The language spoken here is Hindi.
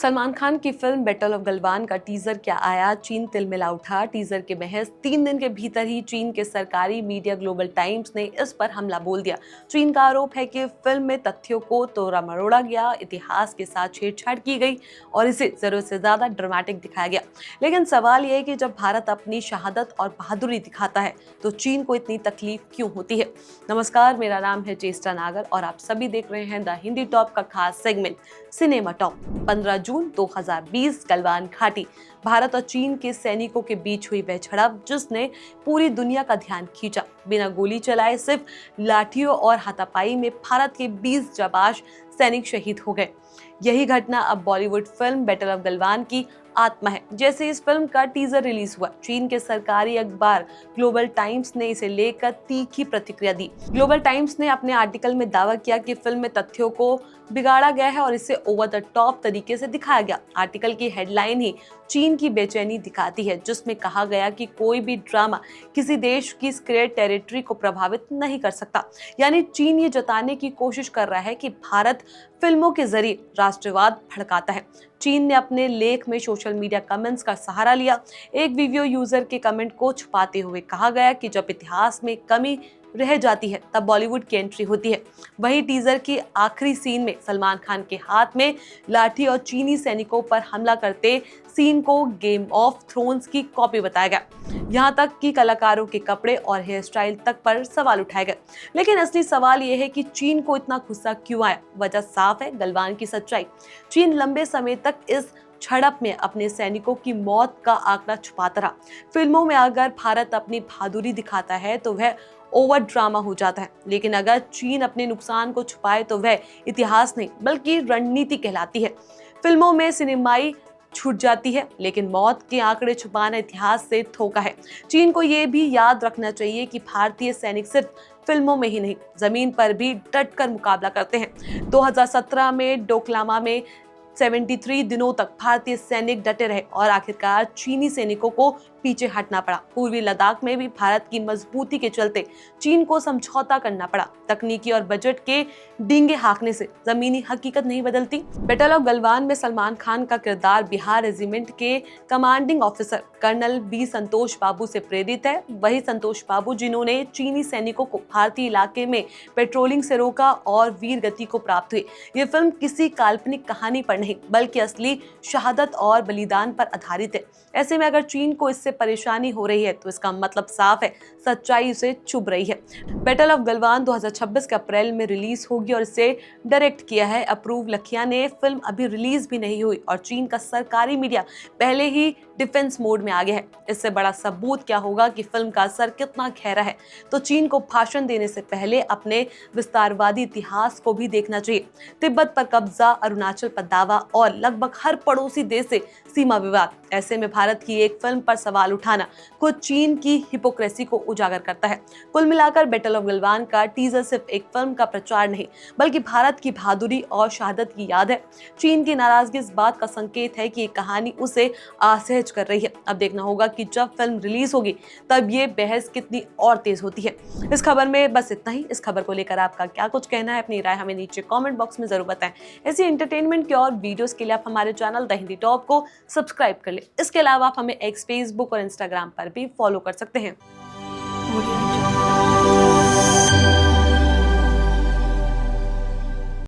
सलमान खान की फिल्म बैटल ऑफ गलवान का टीजर क्या आया, चीन तिलमिला उठा। टीजर के महज 3 दिन के भीतर ही चीन के सरकारी मीडिया ग्लोबल टाइम्स ने इस पर हमला बोल दिया। चीन का आरोप है कि फिल्म में तथ्यों को तोड़ा मरोड़ा गया, इतिहास के साथ छेड़छाड़ की गई और इसे जरूरत से ज्यादा ड्रामेटिक दिखाया गया। लेकिन सवाल यह है कि जब भारत अपनी शहादत और बहादुरी दिखाता है तो चीन को इतनी तकलीफ क्यों होती है। नमस्कार, मेरा नाम है चेष्टा नागर और आप सभी देख रहे हैं द हिंदी टॉप का खास सेगमेंट सिनेमा टॉप। 15 जून 2020 गलवान घाटी, भारत और चीन के सैनिकों के बीच हुई वह झड़प जिसने पूरी दुनिया का ध्यान खींचा। बिना गोली चलाए सिर्फ लाठियों और हाथापाई में भारत के 20 जाबाज सैनिक शहीद हो गए। यही घटना अब Bollywood film battle of Galwan की आत्मा है। जैसे इस फिल्म का टीजर रिलीज हुआ, चीन के सरकारी अखबार ग्लोबल टाइम्स ने इसे लेकर तीखी प्रतिक्रिया दी। ग्लोबल टाइम्स ने अपने आर्टिकल में दावा किया कि फिल्म में तथ्यों को बिगाड़ा गया है और इसे ओवर द टॉप तरीके से दिखाया गया। आर्टिकल की हेडलाइन ही चीन की बेचैनी दिखाती है, जिसमें कहा गया कि कोई भी ड्रामा किसी देश की स्क्वेयर टेरिटरी को प्रभावित नहीं कर सकता। यानी चीन ये जताने की कोशिश कर रहा है कि भारत फिल्मों के जरिए राष्ट्रवाद भड़काता है। चीन ने अपने लेख में सोशल मीडिया कमेंट्स का सहारा लिया। एक वीडियो यूजर के कमेंट को छुपाते हुए कहा गया कि जब इतिहास में कमी रह जाती है तब बॉलीवुड की एंट्री होती है। वहीं टीजर की आखिरी सीन में सलमान खान के हाथ में लाठी और चीनी सैनिकों पर हमला करते सीन को गेम ऑफ थ्रोन्स की कॉपी बताया गया। यहाँ तक कि कलाकारों के कपड़े और हेयर स्टाइल तक पर सवाल उठाए गए। लेकिन असली सवाल यह है कि चीन को इतना गुस्सा क्यों आया। वजह साफ है, गलवान की सच्चाई। चीन लंबे समय तक इस झड़प में अपने सैनिकों की मौत का आंकड़ा छुपाता रहा। फिल्मों में अगर भारत अपनी बहादुरी दिखाता है तो वह ओवर ड्रामा हो जाता है, लेकिन अगर चीन अपने नुकसान को छुपाए तो वह इतिहास नहीं बल्कि रणनीति कहलाती है। फिल्मों में सिनेमाई छूट जाती है, लेकिन मौत के आंकड़े छुपाना इतिहास से धोखा है। चीन को यह भी याद रखना चाहिए कि भारतीय सैनिक सिर्फ फिल्मों में ही नहीं, जमीन पर भी डटकर मुकाबला करते हैं। 2017 में डोकलामा में 73 दिनों तक भारतीय सैनिक डटे रहे और आखिरकार चीनी सैनिकों को पीछे हटना पड़ा। पूर्वी लद्दाख में भी भारत की मजबूती के चलते चीन को समझौता करना पड़ा। तकनीकी और बजट के डींगे हाँकने से जमीनी हकीकत नहीं बदलती। बैटल ऑफ गलवान में सलमान खान का किरदार बिहार रेजिमेंट के कमांडिंग ऑफिसर कर्नल बी संतोष बाबू से प्रेरित है। वही संतोष बाबू जिन्होंने चीनी सैनिकों को भारतीय इलाके में पेट्रोलिंग से रोका और वीर गति को प्राप्त हुई। ये फिल्म किसी काल्पनिक कहानी पर नहीं बल्कि असली शहादत और बलिदान पर आधारित है। ऐसे में अगर चीन को इससे परेशानी हो रही है तो इसका मतलब साफ है, सच्चाई उसे चुभ रही है। बैटल ऑफ गलवान 2026 के अप्रैल में रिलीज होगी और इसे डायरेक्ट किया है अपूर्व लखिया ने। फिल्म अभी रिलीज भी नहीं हुई और चीन का सरकारी मीडिया पहले ही डिफेंस मोड में आ गया है। इससे बड़ा सबूत क्या होगा कि फिल्म का असर कितना गहरा है। तो चीन को भाषण देने से पहले अपने विस्तारवादी इतिहास को भी देखना चाहिए। तिब्बत पर कब्जा, अरुणाचल पर दावा और लगभग हर पड़ोसी देश से सीमा विवाद। ऐसे में भारत की एक फिल्म पर सवाल उठाना खुद चीन की हिपोक्रेसी को उजागर करता है। कुल मिलाकर बैटल ऑफ गलवान का टीजर सिर्फ एक फिल्म का प्रचार नहीं बल्कि भारत की बहादुरी और शहादत की याद है। चीन की नाराजगी इस बात का संकेत है कि ये कहानी उसे असहज कर रही है। अब देखना होगा कि जब फिल्म रिलीज होगी तब ये बहस कितनी और तेज होती है। इस खबर में बस इतना ही। इस खबर को लेकर आपका क्या कुछ कहना है, अपनी राय हमें नीचे कमेंट बॉक्स में जरूर बताएं। ऐसी एंटरटेनमेंट की और वीडियोस के लिए आप हमारे चैनल द हिंदी टॉप को सब्सक्राइब कर लें। इसके अलावा आप हमें एक्स, फेसबुक और इंस्टाग्राम पर भी फॉलो कर सकते हैं।